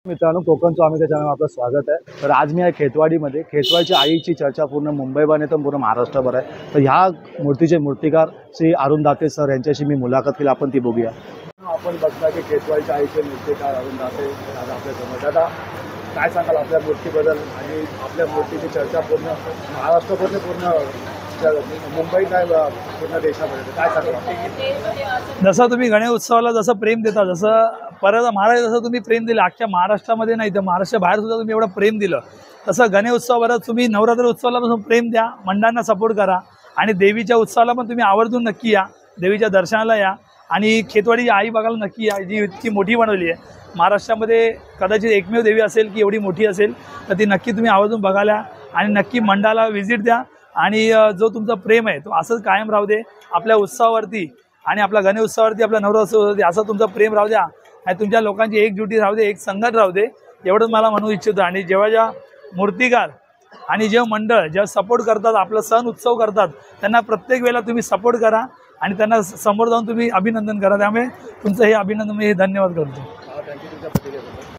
मित्रांनो, कोकणचं आम्ही त्या चॅनलवर आपलं स्वागत आहे। तर आज मी आहे खेतवाडीमध्ये। खेतवाडीच्या आईची चर्चा पूर्ण मुंबईभर तर पूर्ण महाराष्ट्रभर आहे। तर ह्या मूर्तीचे मूर्तिकार श्री अरुण दाते सर यांच्याशी मी मुलाखत केली, आपण ती बघूया। आपण बघता की खेतवाडीच्या आईचे मूर्तिकार अरुण दाते आज आपल्यासमोर। दादा, काय सांगाल आपल्या मूर्तीबद्दल आणि आपल्या मूर्तीची चर्चा पूर्ण महाराष्ट्रभर पूर्ण मुंबई काय पूर्ण देशामध्ये काय सांगाल? जसं तुम्ही गणेश उत्सवाला जसं प्रेम देता, जसं परत महाराज जसं तुम्ही प्रेम दिलं अख्ख्या महाराष्ट्रामध्ये नाही तर महाराष्ट्र बाहेर सुद्धा तुम्ही एवढं प्रेम दिलं, तसं गणेश उत्सवाबरोबर तुम्ही नवरात्र उत्सवाला पण प्रेम द्या, मंडळांना सपोर्ट करा आणि देवीच्या उत्सवाला पण तुम्ही आवर्जून नक्की या, देवीच्या दर्शनाला या आणि खेतवाडीची आई बघायला नक्की या, जी इतकी मोठी बनवली आहे महाराष्ट्रामध्ये। कदाचित एकमेव देवी असेल की एवढी मोठी असेल, तर ती नक्की तुम्ही आवर्जून बघायला आणि नक्की मंडळाला व्हिजिट द्या आणि जो तुमचा प्रेम आहे तो असंच कायम राहू दे आपल्या उत्सवावरती आणि आपल्या गणेश उत्सवावरती, आपल्या नवरात्रोत्सवावरती असं तुमचं प्रेम राहू द्या आणि तुमच्या लोकांची एकजुटी राहू दे, एक संघट राहू दे, एवढंच मला म्हणू इच्छितो। आणि जेव्हा मूर्तिकार आणि जेव्हा मंडळ जेव्हा सपोर्ट करतात, आपलं सण उत्सव करतात, त्यांना प्रत्येक वेळेला तुम्ही सपोर्ट करा आणि त्यांना समोर जाऊन तुम्ही अभिनंदन करा। त्यामुळे तुमचं हे अभिनंदन, मी हे धन्यवाद करतो। थँक्यू तुमच्या